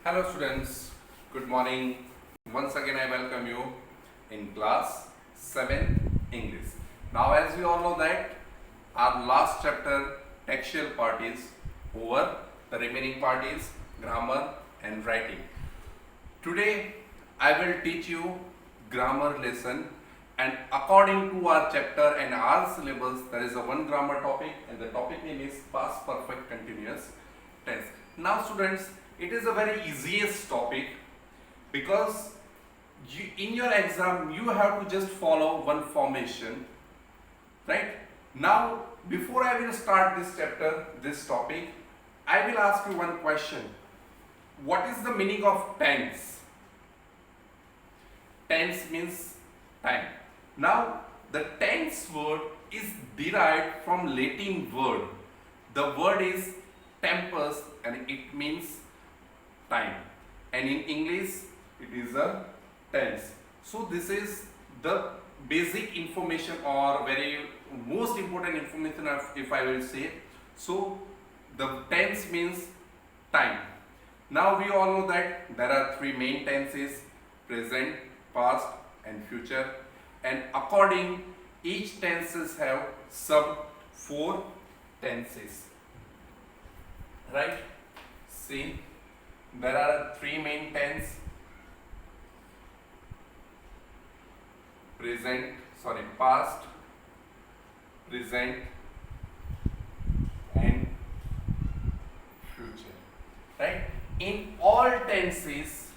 Hello students, good morning. Once again I welcome you in class 7th English. Now as we all know that our last chapter textual part is over, the remaining part is grammar and writing. Today I will teach you grammar lesson, and according to our chapter and our syllabus there is a one grammar topic and the topic name is past perfect continuous tense. Now students, it is a very easiest topic because in your exam you have to just follow one formation, right? Now before I will start this chapter, this topic, I will ask you one question. What is the meaning of tense? Tense means time. Now the tense word is derived from Latin word. The word is tempus and it means time, and in English it is a tense. So this is the basic information or very most important information if I will say. So the tense means time. Now we all know that there are three main tenses: present, past and future, and according each tenses have sub four tenses, right? See, there are three main tense: past, present and future, right? In all tenses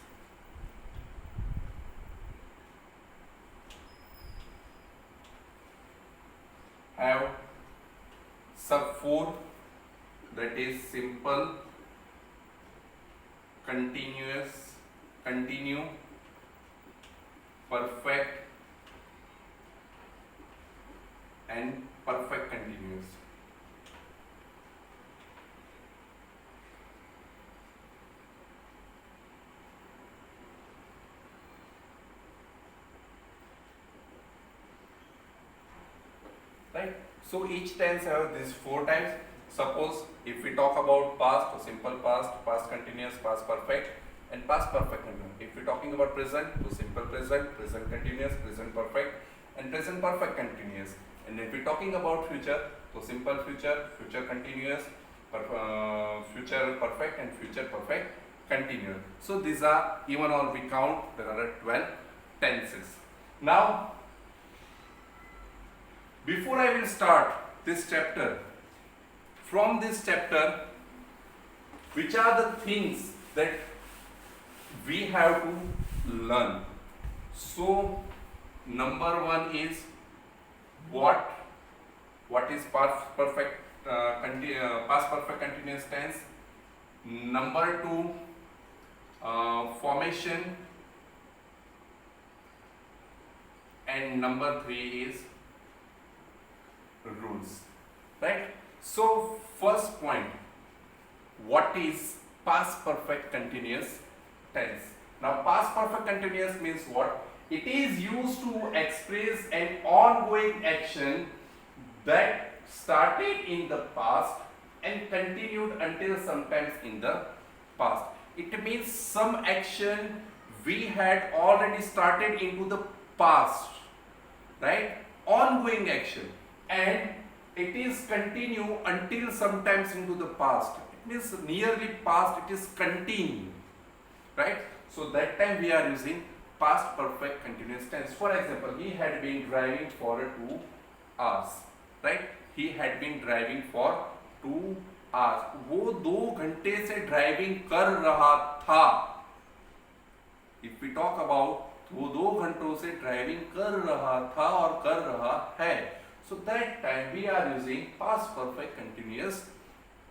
have sub four, that is simple, continuous, continue, perfect and perfect continuous. Right? So each tense have these four types. Suppose if we talk about past, so simple past, past continuous, past perfect and past perfect continuous. If we are talking about present, so simple present, present continuous, present perfect and present perfect continuous. And if we are talking about future, so simple future, future continuous, future perfect and future perfect continuous. So these are, even on we count, there are 12 tenses. Now before I will start this chapter, from this chapter, which are the things that we have to learn? So number one is what is past perfect continuous tense. Number two, formation, and number three is rules, right? So first point, what is past perfect continuous tense? Now past perfect continuous means what? It is used to express an ongoing action that started in the past and continued until sometimes in the past. It means some action we had already started into the past, right? Ongoing action, and it is continue until sometimes into the past. It means nearly past, it is continue, right? So that time we are using past perfect continuous tense. For example, he had been driving for 2 hours, right? He had been driving for 2 hours. वो 2 घंटे से driving कर रहा था. If we talk about वो 2 घंटों से driving कर रहा था और कर रहा है, so that time we are using past perfect continuous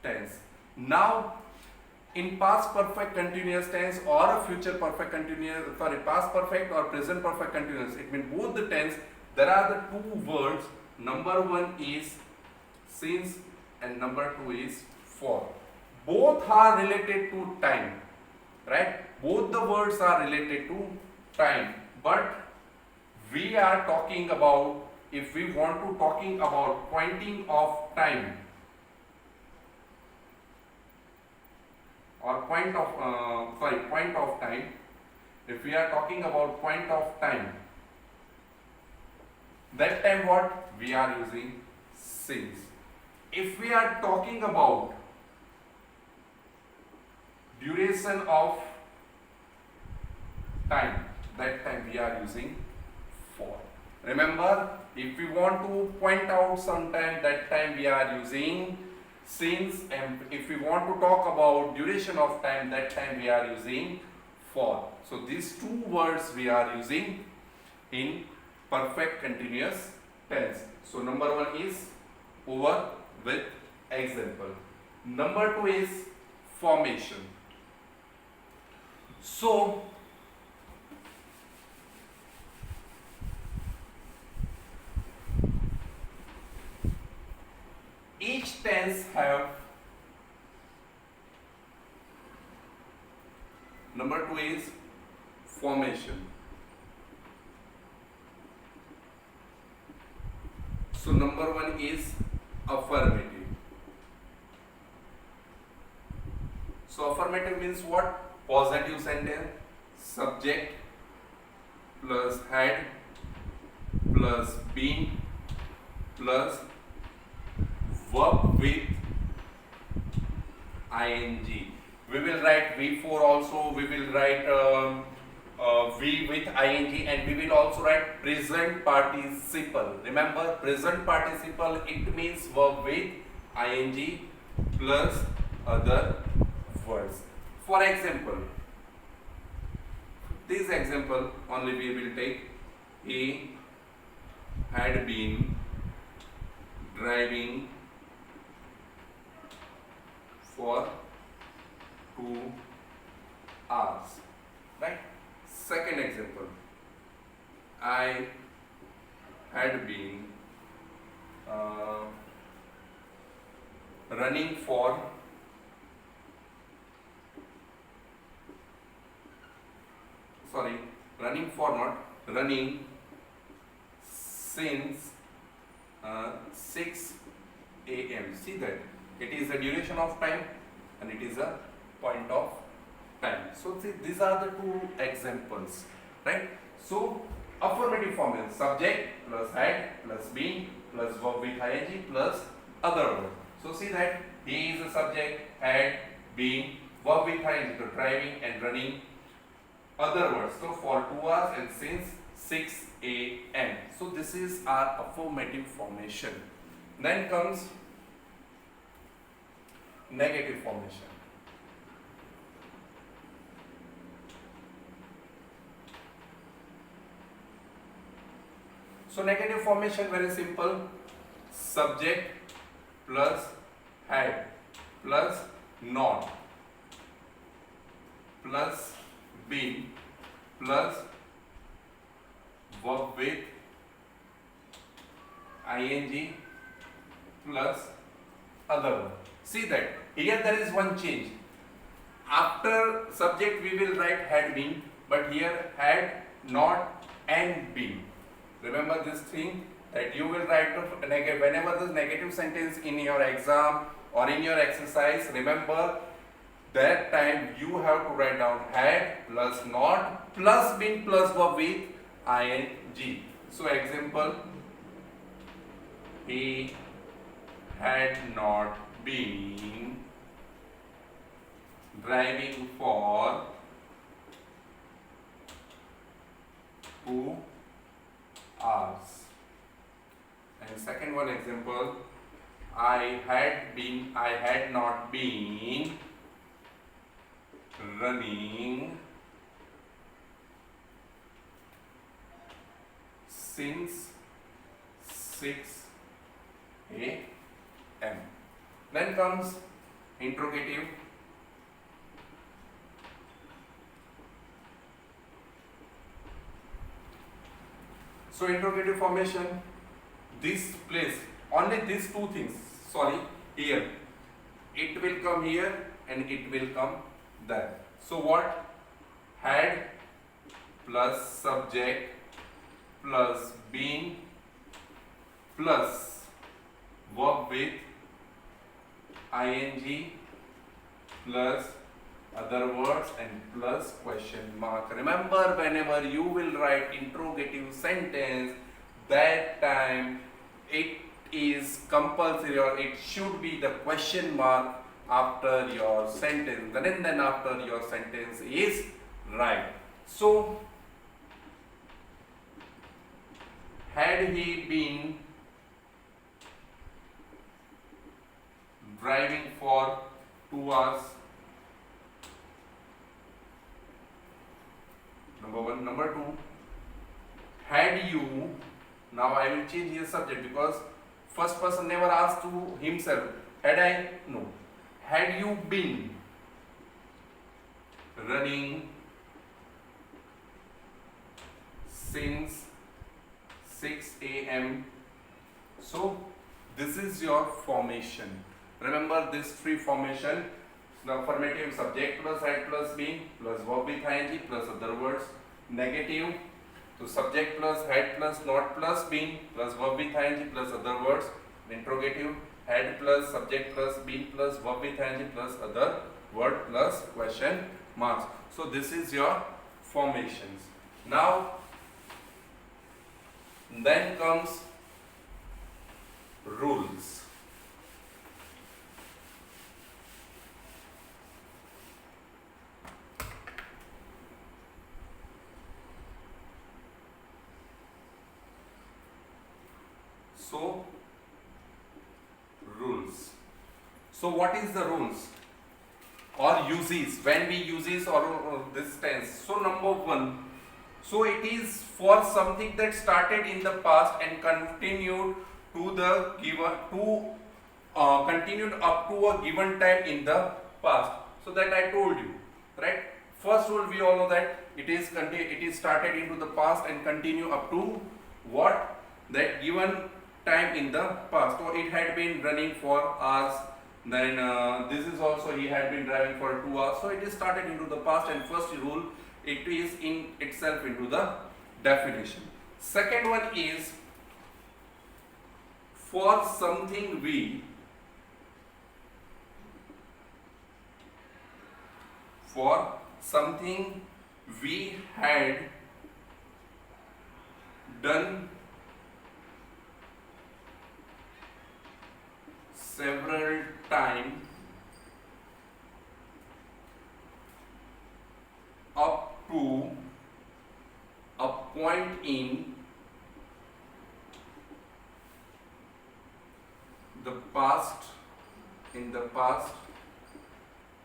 tense. Now in past perfect continuous tense or future perfect continuous, past perfect or present perfect continuous, it means both the tense, there are the two words. Number one is since and number two is for. Both are related to time, right? Both the words are related to time, but we are talking about, if we want to talking about pointing of time, or point of time, if we are talking about point of time, that time what we are using since. If we are talking about duration of time, that time we are using for. Remember, if we want to point out some time, that time we are using since, and if we want to talk about duration of time, that time we are using for. So these two words we are using in perfect continuous tense. So number one is over with example. Number two is formation. So each tense have, number two is formation. So number one is affirmative. So affirmative means what? Positive sentence, subject plus had plus been plus verb with ing. We will write V4 also, we will write V with ing, and we will also write present participle. Remember, present participle, it means verb with ing plus other words. For example, this example only we will take. He had been driving for 2 hours, right? Second example, I had been running for running since 6 a.m. See that it is a duration of time and it is a point of time. So see, these are the two examples, right? So affirmative form is subject plus had plus been plus verb with ing plus other word. So see that he is a subject, had, been, verb with ing, so driving and running, other words, so for 2 hours and since 6 a.m. So this is our affirmative formation. Then comes negative formation. So negative formation, very simple, subject plus had plus not plus been plus verb with ing plus other one. See that here there is one change. After subject we will write had been, but here had not and been. Remember this thing, that you will write whenever the negative sentence in your exam or in your exercise, remember that time you have to write down had plus not plus been plus verb with ing. So example, he had not been driving for 2 hours. And second one example, I had not been running since 6 a.m. Then comes interrogative. So interrogative formation, this place, only these two things, here, it will come here and it will come there. So what? Had plus subject plus been plus verb with ing plus other words, and plus question mark. Remember, whenever you will write interrogative sentence, that time it is compulsory or it should be the question mark after your sentence, and then after your sentence is right. So had he been driving for 2 hours? Number one. Number two, had you, now I will change here subject because first person never asked to himself. Had I? No. Had you been running since 6 a.m.? So this is your formation. Remember this three formation: the affirmative, subject plus had plus been plus verb with ing plus other words. Negative, so subject plus had plus not plus been plus verb with ing plus other words. Interrogative, had plus subject plus been plus verb with ing plus other word plus question marks. So this is your formations. Now then comes rules. So rules. So what is the rules or uses, when we uses or this tense? So number one, so it is for something that started in the past and continued to the given continued up to a given time in the past. So that I told you, right? First rule we all know that it is started into the past and continue up to what? That given time in the past. So it had been running for hours. Then this is also he had been driving for 2 hours. So it is started into the past, and first rule, it is in itself into the definition. Second one is for something we had done several times up to a point in the past,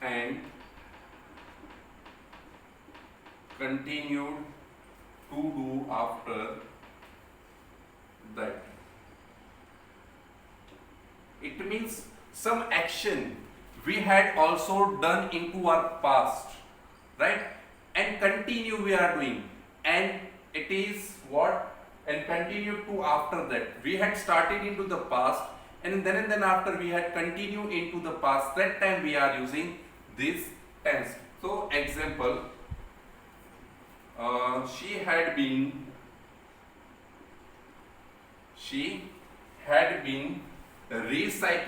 and continued to do after that. It means some action we had also done into our past, right? And continue we are doing, and it is what? And continue to after that. We had started into the past, and then after we had continued into the past. That time we are using this tense. So example, she had been recycling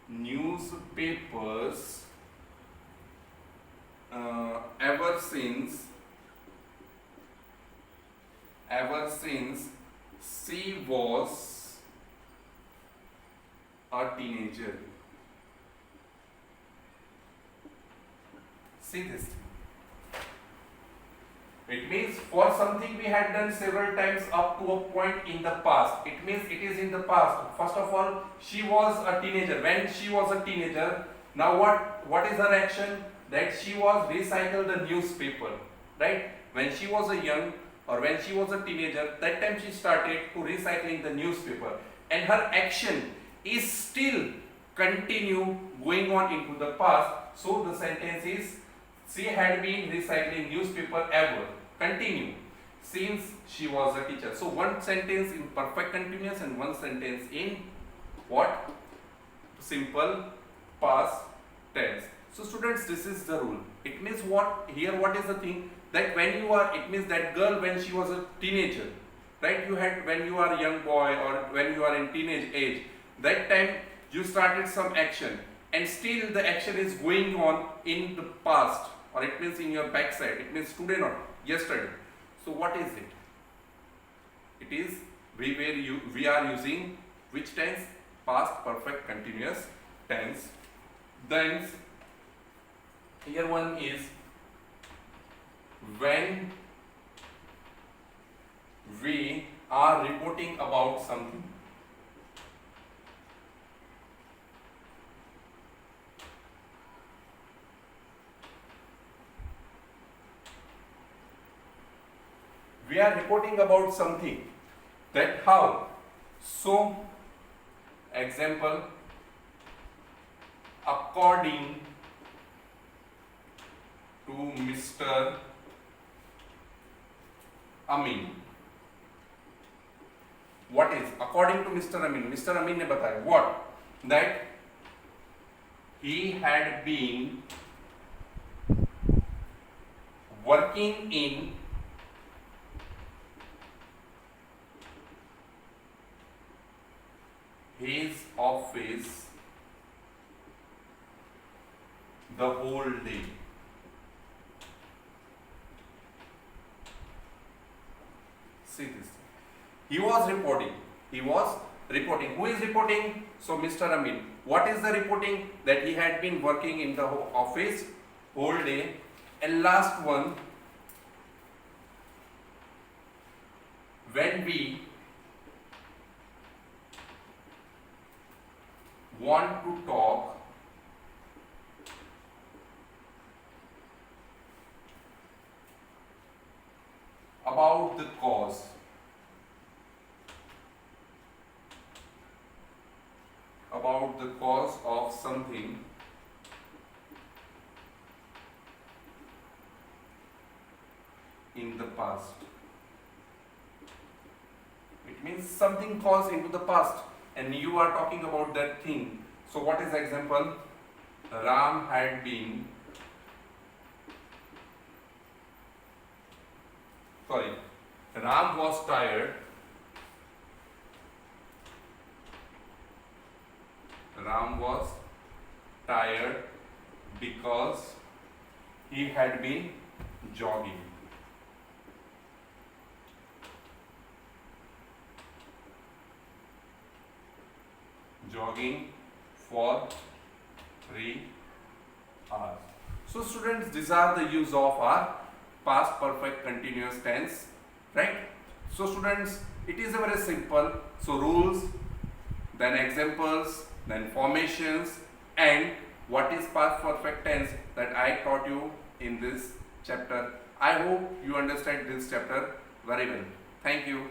newspapers ever since she was a teenager. See this. It means for something we had done several times up to a point in the past. It means it is in the past. First of all, she was a teenager. When she was a teenager, now what is her action? That she was recycle the newspaper, right? When she was a young or when she was a teenager, that time she started to recycling the newspaper, and her action is still continue going on into the past. So the sentence is she had been recycling newspaper ever, continue, since she was a teacher. So one sentence in perfect continuous and one sentence in what? Simple past tense. So students, this is the rule. It means what? Here what is the thing? That when you are, it means that girl when she was a teenager, right? You had, when you are a young boy or when you are in teenage age, that time you started some action and still the action is going on in the past, or it means in your backside, it means today, not yesterday. So what is it? It is, we are using which tense? Past perfect continuous tense. Then here one is when we are reporting about something. We are reporting about something. That how? So, example, according to Mr. Amin. What is according to Mr. Amin? Mr. Amin ने बताया what? That he had been working in his office the whole day. See this. He was reporting. Who is reporting? So Mr. Amin. What is the reporting? That he had been working in the office whole day. And last one, when we want to talk about the cause, of something, in the past. It means something caused into the past and you are talking about that thing. So what is the example? Ram had been, Ram was tired. Ram was tired because he had been jogging. Jogging for 3 hours. So students, these are the use of our past perfect continuous tense, right? So students, it is a very simple. So rules, then examples, then formations, and what is past perfect tense that I taught you in this chapter. I hope you understand this chapter very well. Thank you.